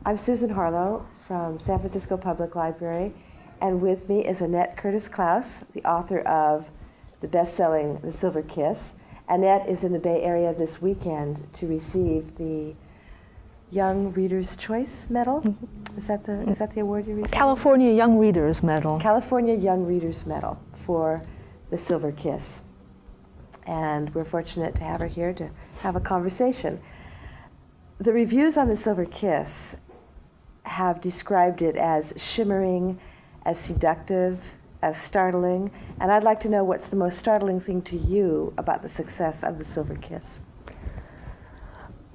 I'm Susan Harlow from San Francisco Public Library, and with me is Annette Klause, the author of the best-selling The Silver Kiss. Annette is in the Bay Area this weekend to receive the Young Reader's Choice Medal. Is that the award you're receiving? California Young Readers Medal. California Young Readers Medal for The Silver Kiss. And we're fortunate to have her here to have a conversation. The reviews on The Silver Kiss have described it as shimmering, as seductive, as startling, and I'd like to know what's the most startling thing to you about the success of The Silver Kiss.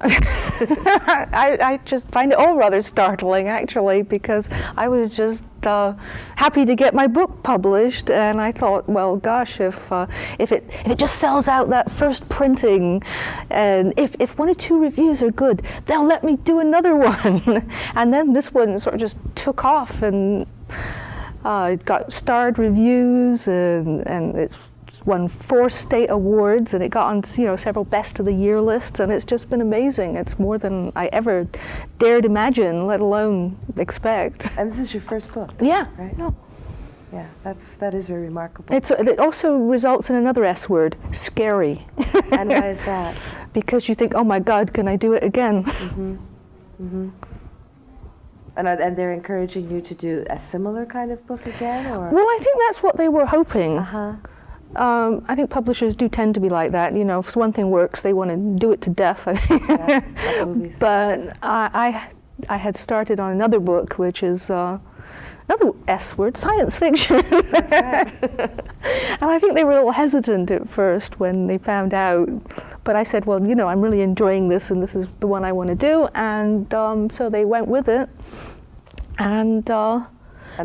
I just find it all rather startling, actually, because I was just happy to get my book published, and I thought, well, gosh, if it just sells out that first printing, and if one or two reviews are good, they'll let me do another one. And then this one sort of just took off, and it got starred reviews, and it's won 4 state awards, and it got on several best of the year lists, and it's just been amazing. It's more than I ever dared imagine, let alone expect. And this is your first book? Yeah. Right? Yeah. Yeah, that is very remarkable. It also results in another S word, scary. And why is that? Because you think, oh my God, can I do it again? Mm-hmm. Mm-hmm. And they're encouraging you to do a similar kind of book again, or? Well, I think that's what they were hoping. Uh-huh. I think publishers do tend to be like that. If one thing works, they want to do it to death, I think. Yeah, like movies. But I had started on another book, which is another S word, science fiction. That's right. And I think they were a little hesitant at first when they found out. But I said, well, I'm really enjoying this, and this is the one I want to do. And so they went with it. And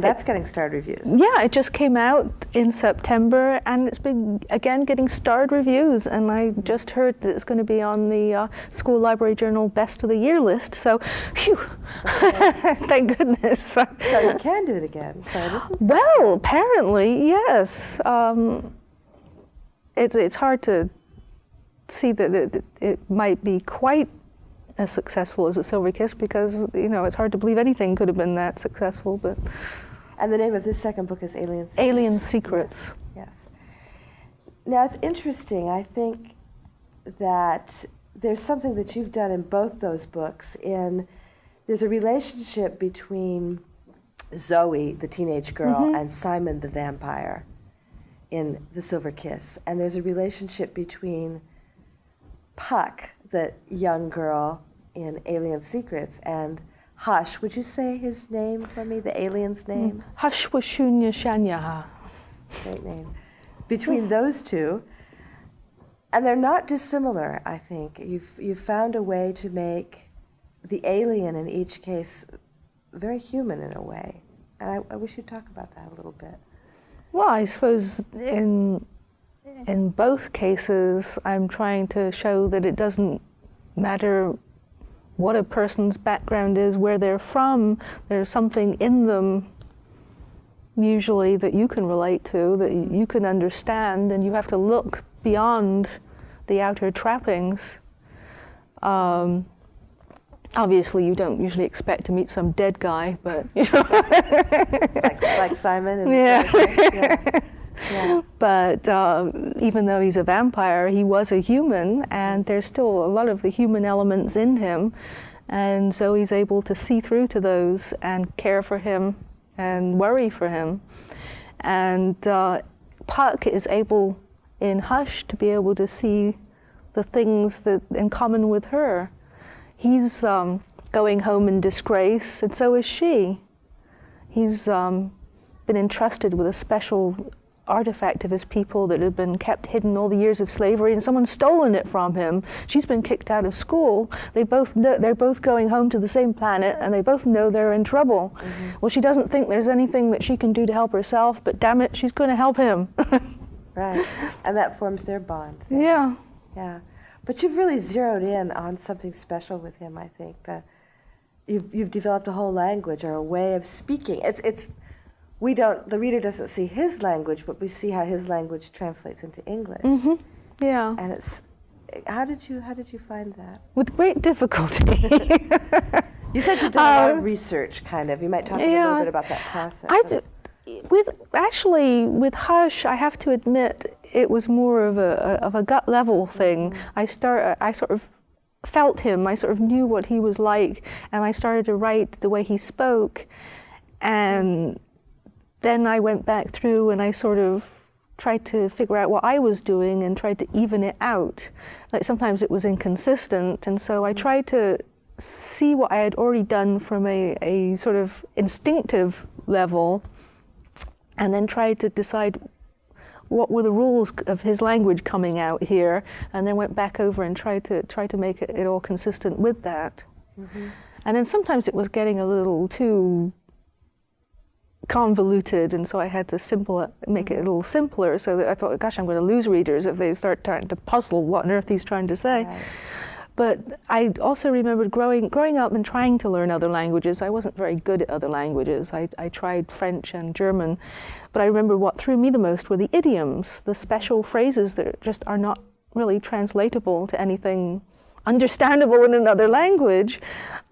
that's getting starred reviews. Yeah, it just came out in September, and it's been, again, getting starred reviews. And I just heard that it's going to be on the School Library Journal Best of the Year list. So, phew, thank goodness. So you can do it again. Well, apparently, yes. It's hard to see that it might be quite as successful as The Silver Kiss, because it's hard to believe anything could have been that successful. But and the name of this second book is Alien Secrets. Alien Secrets. Yes. Now it's interesting. I think that there's something that you've done in both those books. There's a relationship between Zoe, the teenage girl, mm-hmm. and Simon the vampire in The Silver Kiss, and there's a relationship between Puck, the young girl in Alien Secrets, and Hush. Would you say his name for me, the alien's name? Hush Washunya Shanyaha. Great name. Between those two, and they're not dissimilar, I think. You've found a way to make the alien in each case very human in a way. And I wish you'd talk about that a little bit. Well, I suppose in both cases, I'm trying to show that it doesn't matter what a person's background is, where they're from. There's something in them, usually, that you can relate to, that you can understand, and you have to look beyond the outer trappings. Obviously, you don't usually expect to meet some dead guy, but like Simon. And yeah. Yeah. But even though he's a vampire, he was a human, and there's still a lot of the human elements in him, and so he's able to see through to those and care for him and worry for him. And Puck is able, in Hush, to be able to see the things that in common with her. He's going home in disgrace, and so is she. He's been entrusted with a special artifact of his people that had been kept hidden all the years of slavery, and someone's stolen it from him. She's been kicked out of school. They're both going home to the same planet, and they both know they're in trouble. Mm-hmm. Well, she doesn't think there's anything that she can do to help herself, but damn it, she's going to help him. Right, and that forms their bond. Yeah. Yeah, but you've really zeroed in on something special with him, I think. You've developed a whole language or a way of speaking. The reader doesn't see his language, but we see how his language translates into English. Mm-hmm. Yeah. And how did you find that? With great difficulty. You said you've done a lot of research, kind of. You might talk a little bit about that process. With Hush, I have to admit, it was more of a gut level thing. I sort of felt him. I sort of knew what he was like, and I started to write the way he spoke. And then I went back through and I sort of tried to figure out what I was doing and tried to even it out. Like sometimes it was inconsistent, and so I tried to see what I had already done from a sort of instinctive level, and then tried to decide what were the rules of his language coming out here, and then went back over and tried to make it all consistent with that. Mm-hmm. And then sometimes it was getting a little too convoluted, and so I had to make it a little simpler, so that I thought, gosh, I'm going to lose readers if they start trying to puzzle what on earth he's trying to say. Right. But I also remembered growing up and trying to learn other languages. I wasn't very good at other languages. I tried French and German, but I remember what threw me the most were the idioms, the special phrases that just are not really translatable to anything understandable in another language.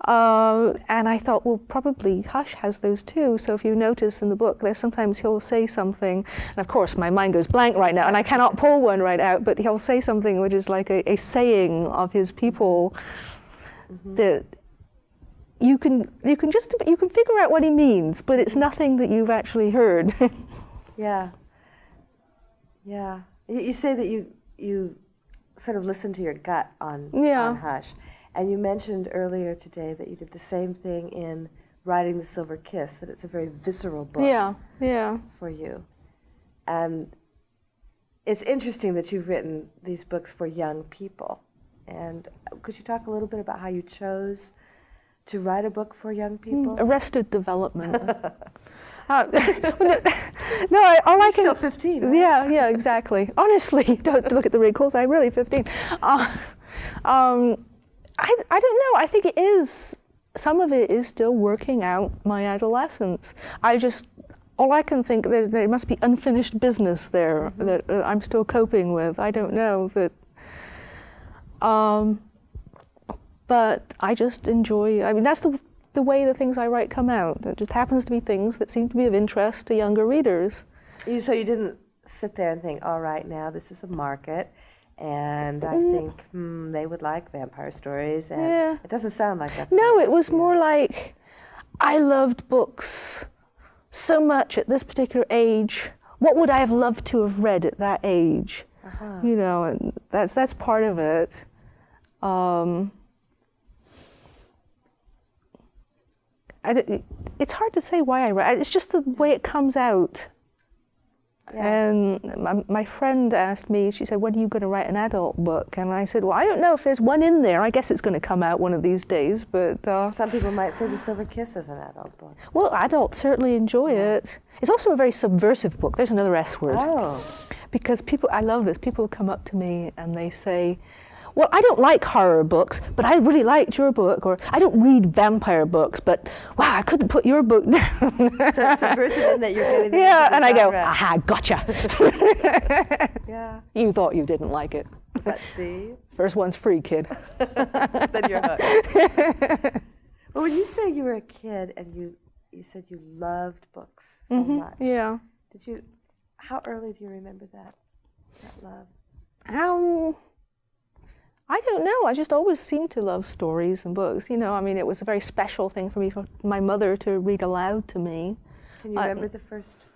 And I thought, well, probably Hush has those too. So if you notice in the book, there's sometimes he'll say something, and of course my mind goes blank right now, and I cannot pull one right out, but he'll say something which is like a saying of his people that you can figure out what he means, but it's nothing that you've actually heard. Yeah. You say that you sort of listen to your gut on Hush. And you mentioned earlier today that you did the same thing in writing The Silver Kiss, that it's a very visceral book for you. And it's interesting that you've written these books for young people. And could you talk a little bit about how you chose to write a book for young people? Arrested Development. You're still 15, right? Yeah, exactly. Honestly, don't look at the wrinkles. I'm really 15. I don't know. I think it is. Some of it is still working out my adolescence. All I can think, there must be unfinished business there that I'm still coping with. I don't know that. But I just enjoy. I mean, that's the way the things I write come out. It just happens to be things that seem to be of interest to younger readers. So you didn't sit there and think, all right, now this is a market, and I think they would like vampire stories, and it doesn't sound like that. No, it was more like I loved books so much at this particular age. What would I have loved to have read at that age? Uh-huh. You know, and that's part of it. It's hard to say why I write. It's just the way it comes out. Yeah. And my friend asked me, she said, when are you going to write an adult book? And I said, well, I don't know if there's one in there. I guess it's going to come out one of these days. But some people might say The Silver Kiss is an adult book. Well, adults certainly enjoy it. It's also a very subversive book. There's another S word. Oh. Because I love this. People come up to me and they say, well, I don't like horror books, but I really liked your book. Or I don't read vampire books, but wow, I couldn't put your book down. So it's subversive in that you're getting the and I go, genre. aha, gotcha. Yeah. You thought you didn't like it. But see? First one's free, kid. Then you're hooked. Well, when you say you were a kid and you said you loved books so much. Yeah. How early do you remember that love? I don't know. I just always seemed to love stories and books. You know, I mean, it was a very special thing for me, for my mother to read aloud to me. Can you remember the first?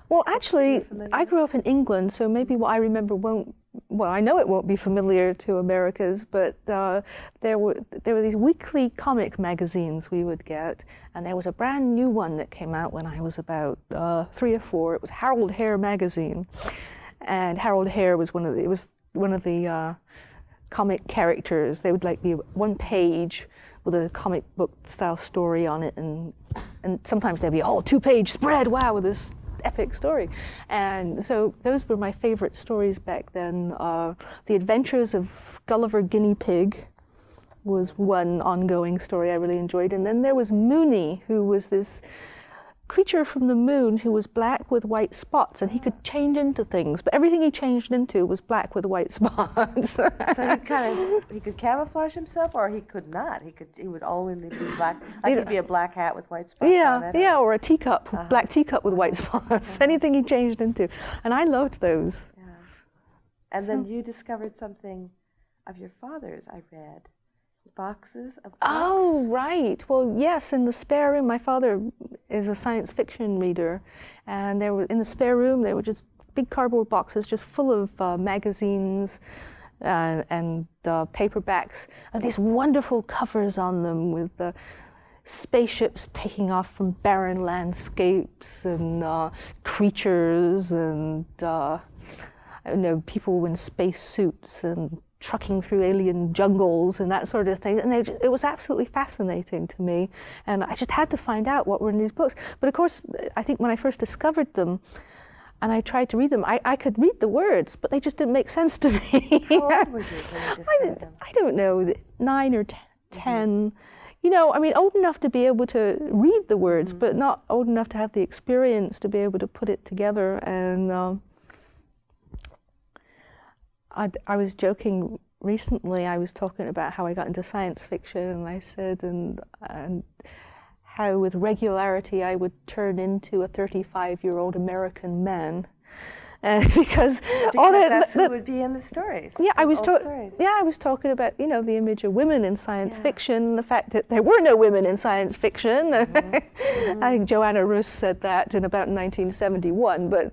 Well, actually, I grew up in England, so maybe what I remember I know it won't be familiar to Americans, but there were these weekly comic magazines we would get, and there was a brand new one that came out when I was about 3 or 4. It was Harold Hare magazine, and Harold Hare was one of the comic characters. They would like be one page with a comic book style story on it, and sometimes there'd be a whole 2-page spread, wow, with this epic story. And so those were my favorite stories back then. The Adventures of Gulliver Guinea Pig was one ongoing story I really enjoyed. And then there was Mooney, who was this creature from the moon who was black with white spots, and he could change into things, but everything he changed into was black with white spots. So he could camouflage himself, or he could not. He would only be black. Like he'd be a black hat with white spots on it. Yeah, or a teacup, black teacup with white spots. Anything he changed into, and I loved those. Yeah. And then you discovered something of your father's. I read boxes of books. Oh, right. Well, yes, in the spare room, my father is a science fiction reader, and in the spare room there were just big cardboard boxes just full of magazines and paperbacks, and these wonderful covers on them with spaceships taking off from barren landscapes and creatures and I don't know, people in space suits and trucking through alien jungles and that sort of thing. And it was absolutely fascinating to me. And I just had to find out what were in these books. But of course, I think when I first discovered them, and I tried to read them, I could read the words, but they just didn't make sense to me. How old were you when you discovered them? I don't know, 9 or 10. You know, I mean, old enough to be able to read the words, but not old enough to have the experience to be able to put it together. And I was joking recently. I was talking about how I got into science fiction, and I said, and how with regularity I would turn into a 35-year-old American man, because that's who would be in the stories. Yeah, I was talking about the image of women in science fiction, the fact that there were no women in science fiction. I think Joanna Russ said that in about 1971, but.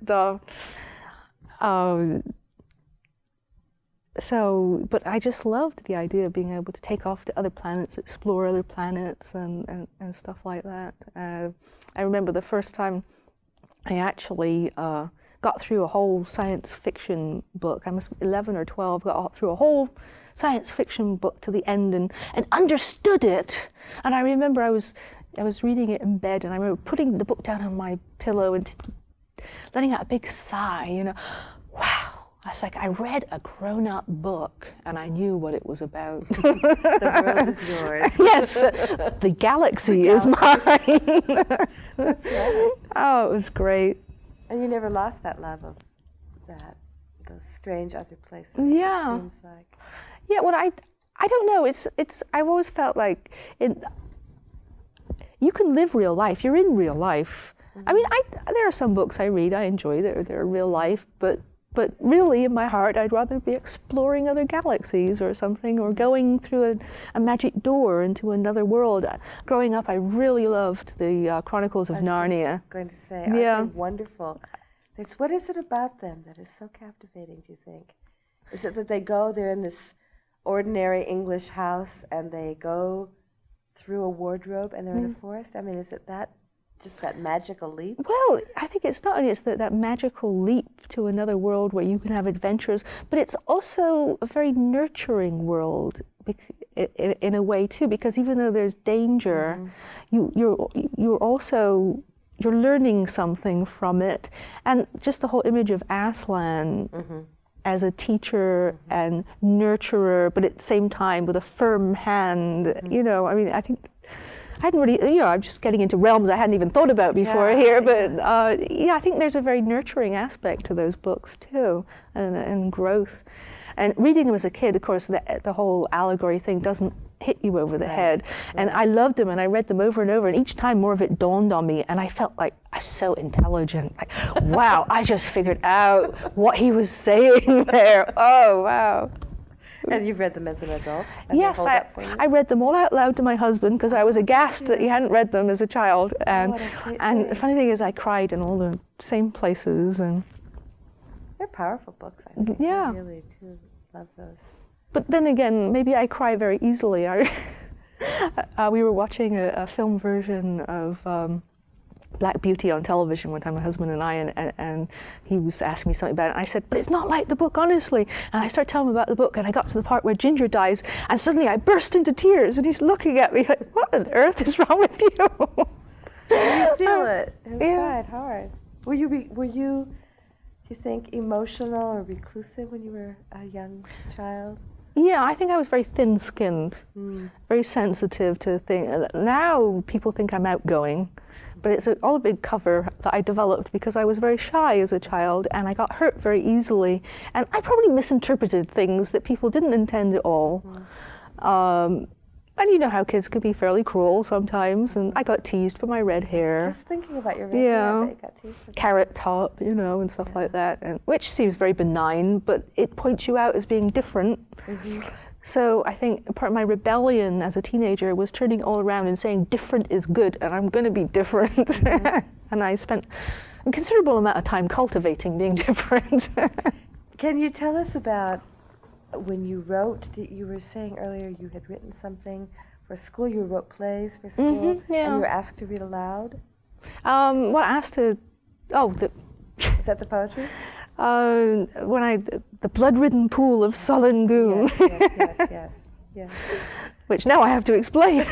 But I just loved the idea of being able to take off to other planets, explore other planets and stuff like that. I remember the first time I actually got through a whole science fiction book. I must be 11 or 12, got through a whole science fiction book to the end and understood it. And I remember I was reading it in bed, and I remember putting the book down on my pillow and letting out a big sigh, wow. I was like, I read a grown-up book, and I knew what it was about. The world is yours. Yes, the galaxy is mine. That's right. Oh, it was great. And you never lost that love of those strange other places. Yeah. It seems like. Yeah. Well, I don't know. It's. I've always felt like you can live real life. You're in real life. I mean, there are some books I read I enjoy. They're real life, but really, in my heart, I'd rather be exploring other galaxies or something, or going through a magic door into another world. Growing up, I really loved the Chronicles of Narnia. I was just going to say, aren't they wonderful? What is it about them that is so captivating, do you think? Is it that they're in this ordinary English house, and they go through a wardrobe, and they're in a forest? I mean, is it just that magical leap? Well, I think it's not only that magical leap to another world where you can have adventures, but it's also a very nurturing world in a way too, because even though there's danger, you're also learning something from it. And just the whole image of Aslan as a teacher and nurturer, but at the same time with a firm hand, I mean, I think I hadn't really, I'm just getting into realms I hadn't even thought about before here, but I think there's a very nurturing aspect to those books too, and growth. And reading them as a kid, of course, the whole allegory thing doesn't hit you over the head. And I loved them, and I read them over and over, and each time more of it dawned on me, and I felt like I was so intelligent. Like, wow, I just figured out what he was saying there. Oh, wow. And you've read them as an adult? Yes, I read them all out loud to my husband because I was aghast that he hadn't read them as a child. And the funny thing is I cried in all the same places. And they're powerful books, I think. Yeah. I really do love those. But then again, maybe I cry very easily. We were watching a film version of Black Beauty on television one time, my husband and I, and he was asking me something about it, and I said, but it's not like the book, honestly. And I started telling him about the book, and I got to the part where Ginger dies, and suddenly I burst into tears, and he's looking at me like, what on earth is wrong with you? You feel it inside hard. Were you, do you think, emotional or reclusive when you were a young child? Yeah, I think I was very thin-skinned, very sensitive to things. Now people think I'm outgoing, but it's all a big cover that I developed because I was very shy as a child and I got hurt very easily. And I probably misinterpreted things that people didn't intend at all. And you know how kids can be fairly cruel sometimes, and I got teased for my red hair. Just thinking about your red hair, but you got teased for that. Carrot top, you know, and stuff like that, and which seems very benign, but it points you out as being different. So I think part of my rebellion as a teenager was turning all around and saying different is good, and I'm going to be different. And I spent a considerable amount of time cultivating being different. Can you tell us about when you wrote, you were saying earlier you had written something for school, you wrote plays for school, and you were asked to read aloud? Is that the poetry? The blood-ridden pool of sullen goom. Yes. Which now I have to explain.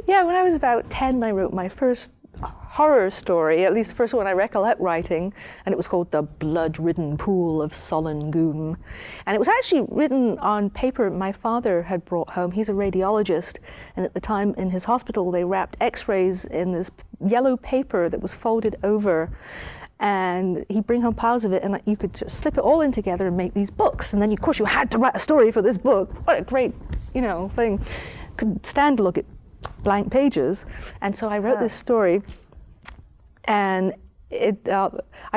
Yeah, when I was about 10, I wrote my first horror story, at least the first one I recollect writing, and it was called The Blood-Ridden Pool of Sullen Goom. And it was actually written on paper my father had brought home. He's a radiologist, and at the time in his hospital they wrapped x-rays in this yellow paper that was folded over, and he'd bring home piles of it, and you could just slip it all in together and make these books. And then of course you had to write a story for this book. What a great, thing. Couldn't stand to look at blank pages. And so I wrote this story, and I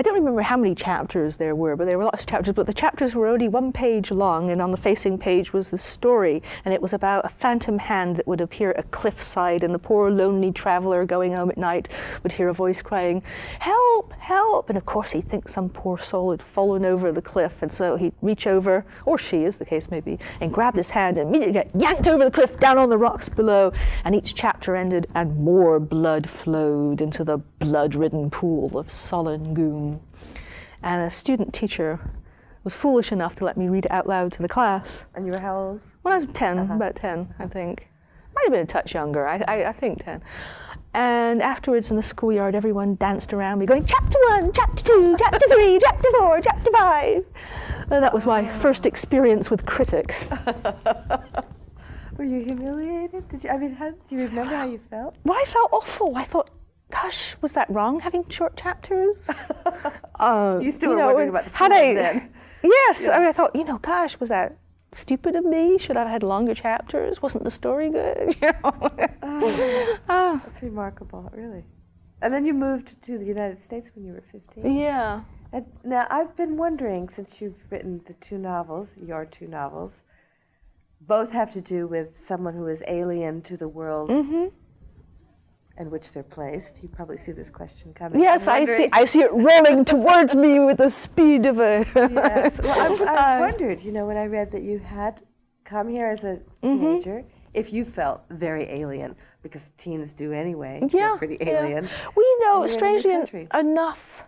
don't remember how many chapters there were, but there were lots of chapters, but the chapters were only 1 page long, and on the facing page was the story, and it was about a phantom hand that would appear at a cliffside, and the poor lonely traveller going home at night would hear a voice crying, "Help, help!" And of course he'd think some poor soul had fallen over the cliff, and so he'd reach over, or she, as the case may be, and grab this hand and immediately get yanked over the cliff down on the rocks below, and each chapter ended, and more blood flowed into the blood-ridden pool of sullen goom. And a student teacher was foolish enough to let me read it out loud to the class. And you were how old? When I was 10, about 10, I think. Might have been a touch younger, I think 10. And afterwards in the schoolyard, everyone danced around me going, chapter 1, chapter 2, chapter 3, chapter 4, chapter 5. And that was my first experience with critics. Were you humiliated? Do you remember how you felt? Well, I felt awful. I thought, gosh, was that wrong, having short chapters? You still were wondering about the form then. Yes, yeah. I thought, gosh, was that stupid of me? Should I have had longer chapters? Wasn't the story good? That's remarkable, really. And then you moved to the United States when you were 15. Yeah. And now, I've been wondering, since you've written the your two novels, both have to do with someone who is alien to the world in which they're placed. You probably see this question coming. Yes, I see it rolling towards me with the speed of a... Yes. Well, I wondered, when I read that you had come here as a teenager, if you felt very alien, because teens do anyway. Yeah. They're pretty alien. Well, strangely enough,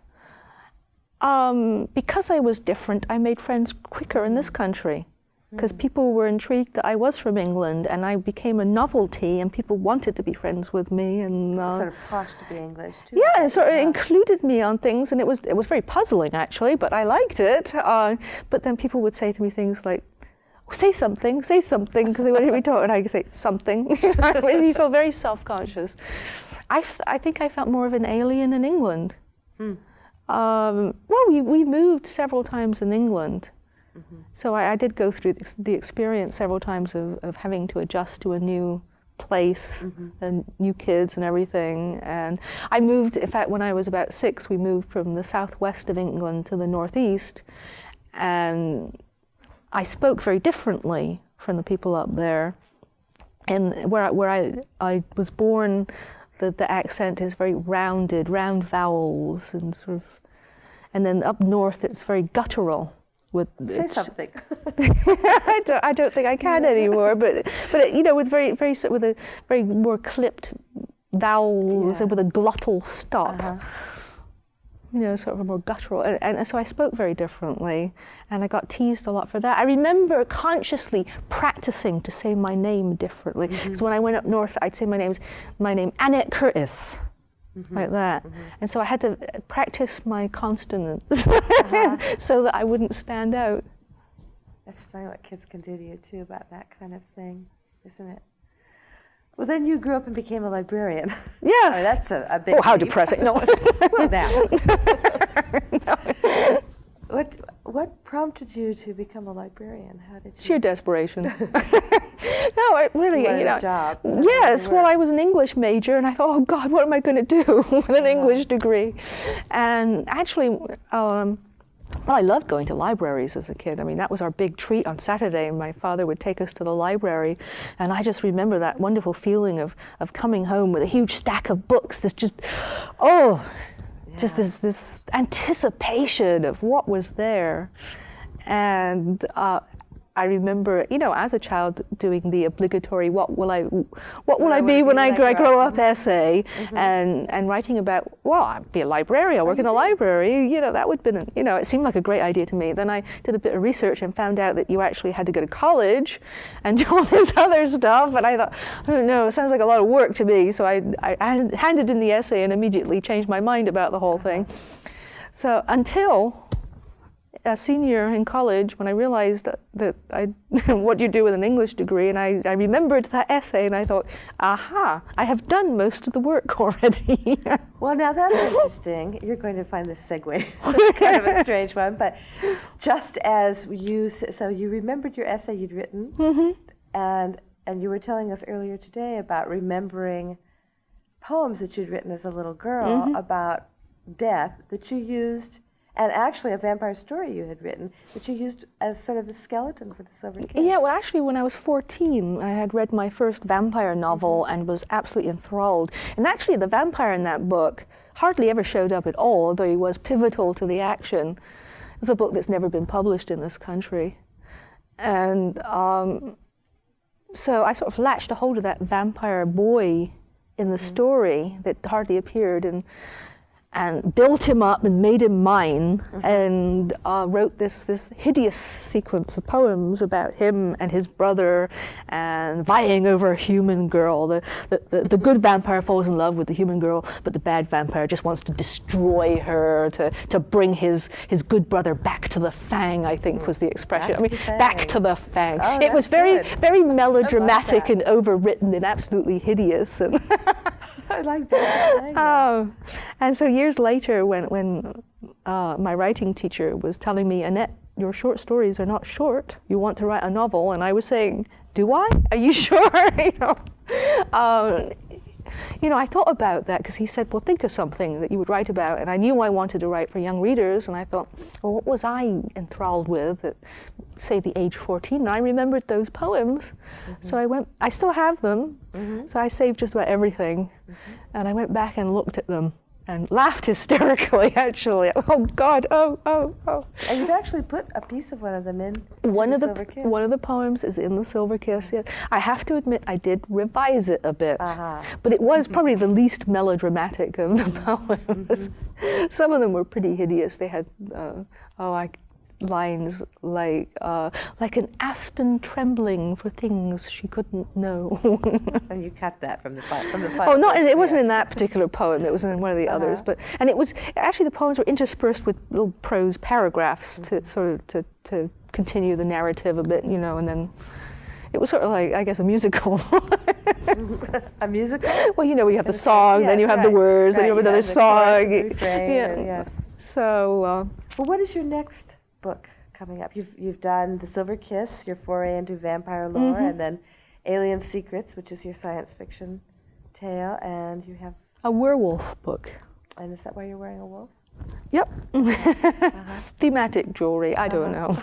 because I was different, I made friends quicker in this country. Because people were intrigued that I was from England, and I became a novelty, and people wanted to be friends with me, and sort of posh to be English too. Yeah, it sort of included me on things, and it was very puzzling actually, but I liked it. But then people would say to me things like, "Say something," because they wanted me to talk, and I could say something. It made me feel very self-conscious. I think I felt more of an alien in England. We moved several times in England. So I did go through the experience several times of having to adjust to a new place and new kids and everything. And I moved, in fact, when I was about 6, we moved from the southwest of England to the northeast. And I spoke very differently from the people up there. And where I was born, the accent is very round vowels and sort of, and then up north it's very guttural. Say something. I don't think I can anymore, but with with a very more clipped vowels and with a glottal stop. Sort of a more guttural, and so I spoke very differently, and I got teased a lot for that. I remember consciously practicing to say my name differently, because when I went up north, I'd say my name Annette Curtis. Like that. And so I had to practice my consonants so that I wouldn't stand out. That's funny what kids can do to you too about that kind of thing, isn't it? Well, then you grew up and became a librarian. Yes. Oh, that's a big Oh, how leap. depressing. No. Well, now. What prompted you to become a librarian? How did you? Sheer desperation. No, it really, You wanted a job. Yes, well, I was an English major, and I thought, oh God, what am I going to do with an English degree? And actually, well, I loved going to libraries as a kid. I mean, that was our big treat on Saturday, and my father would take us to the library, and I just remember that wonderful feeling of coming home with a huge stack of books. This just, just this anticipation of what was there. And I remember, as a child doing the obligatory "What will I be when I grow up?" essay, and writing about, well, I'd be a librarian. I'll work in a library. That would have been, it seemed like a great idea to me. Then I did a bit of research and found out that you actually had to go to college and do all this other stuff. And I thought, I don't know, it sounds like a lot of work to me. So I handed in the essay and immediately changed my mind about the whole thing. So until a senior in college, when I realized that what you do with an English degree, and I remembered that essay, and I thought, aha, I have done most of the work already. Well, now that's interesting. You're going to find this segue kind of a strange one, but just as so you remembered your essay you'd written, and you were telling us earlier today about remembering poems that you'd written as a little girl about death that you used. And actually a vampire story you had written that you used as sort of the skeleton for the Silver Kiss. Yeah, well, actually, when I was 14, I had read my first vampire novel and was absolutely enthralled. And actually, the vampire in that book hardly ever showed up at all, although he was pivotal to the action. It's a book that's never been published in this country. And so I sort of latched a hold of that vampire boy in the story that hardly appeared, and built him up and made him mine, and wrote this hideous sequence of poems about him and his brother and vying over a human girl. The good vampire falls in love with the human girl, but the bad vampire just wants to destroy her to bring his good brother back to the fang, I think was the expression. Back to the fang. Oh, it was good. very melodramatic and overwritten and absolutely hideous. And I like that. And so years later, when my writing teacher was telling me, Annette, your short stories are not short. You want to write a novel, and I was saying, do I? Are you sure? I thought about that because he said, well, think of something that you would write about. And I knew I wanted to write for young readers, and I thought, well, what was I enthralled with at, say, the age 14? And I remembered those poems. So I still have them. So I saved just about everything. And I went back and looked at them and laughed hysterically, actually. Oh, God, oh. And you've actually put a piece of one of them in One of Silver Kiss. the poems is in the Silver Kiss, yes. I have to admit, I did revise it a bit, but it was probably the least melodramatic of the poems. Some of them were pretty hideous. They had, lines like an aspen trembling for things she couldn't know. And you cut that from the final. Oh, it wasn't in that particular poem. It was in one of the others. And it was actually, the poems were interspersed with little prose paragraphs to sort of to continue the narrative a bit, and then it was sort of like, I guess, a musical. A musical? Well, where you have the song, then you have the words, then you have another song. Yes. So. Well, what is your next book coming up? You've done The Silver Kiss, your foray into vampire lore, and then Alien Secrets, which is your science fiction tale, and you have a werewolf book. And is that why you're wearing a wolf? Yep. Thematic jewelry, I don't know.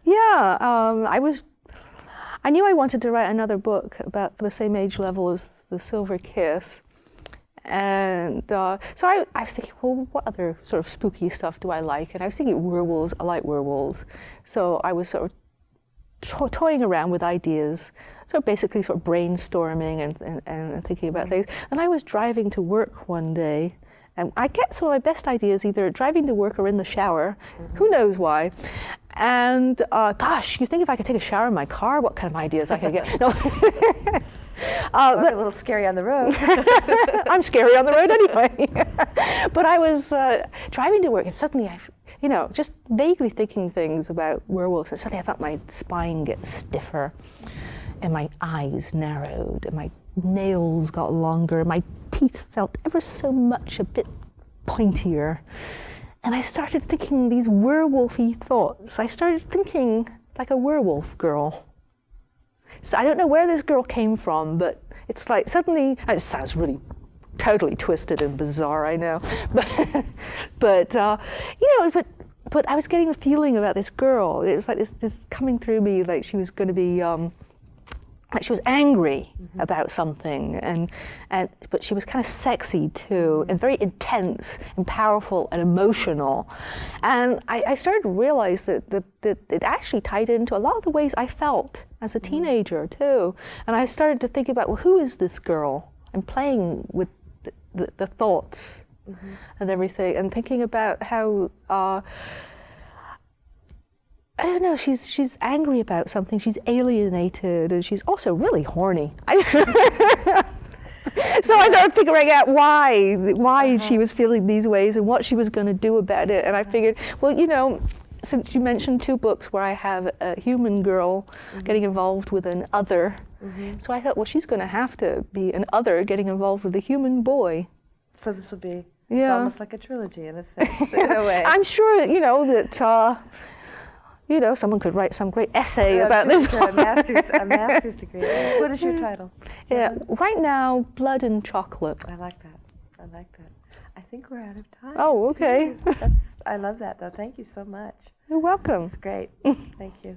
Yeah, I knew I wanted to write another book about for the same age level as The Silver Kiss. And so I was thinking, well, what other sort of spooky stuff do I like? And I was thinking werewolves. I like werewolves. So I was sort of toying around with ideas, so basically sort of brainstorming and thinking about things. And I was driving to work one day, and I get some of my best ideas either driving to work or in the shower. Who knows why? And gosh, you think if I could take a shower in my car, what kind of ideas I could get? No. But a little scary on the road. I'm scary on the road anyway. But I was driving to work, and suddenly I, just vaguely thinking things about werewolves, and suddenly I felt my spine get stiffer. and my eyes narrowed, and my nails got longer, my teeth felt ever so much a bit pointier. And I started thinking these werewolfy thoughts. I started thinking like a werewolf girl. So I don't know where this girl came from, but it's like suddenly, it sounds really totally twisted and bizarre, I know. But I was getting a feeling about this girl. It was like this coming through me, like she was going to be, like she was angry about something, but she was kind of sexy too, and very intense and powerful and emotional. And I started to realize that it actually tied into a lot of the ways I felt as a teenager too. And I started to think about, well, who is this girl? And playing with the thoughts and everything, and thinking about how I don't know, she's angry about something, she's alienated, and she's also really horny. So I started figuring out why she was feeling these ways and what she was going to do about it. And I figured, well, you know, since you mentioned 2 books where I have a human girl getting involved with an other, so I thought, well, she's going to have to be an other getting involved with a human boy. So this will be it's almost like a trilogy in a sense, in a way. I'm sure, you know, that someone could write some great essay about this. A master's degree. What is your title? Yeah, right now, Blood and Chocolate. I like that. I think we're out of time. Oh, okay. I love that, though. Thank you so much. You're welcome. It's great. Thank you.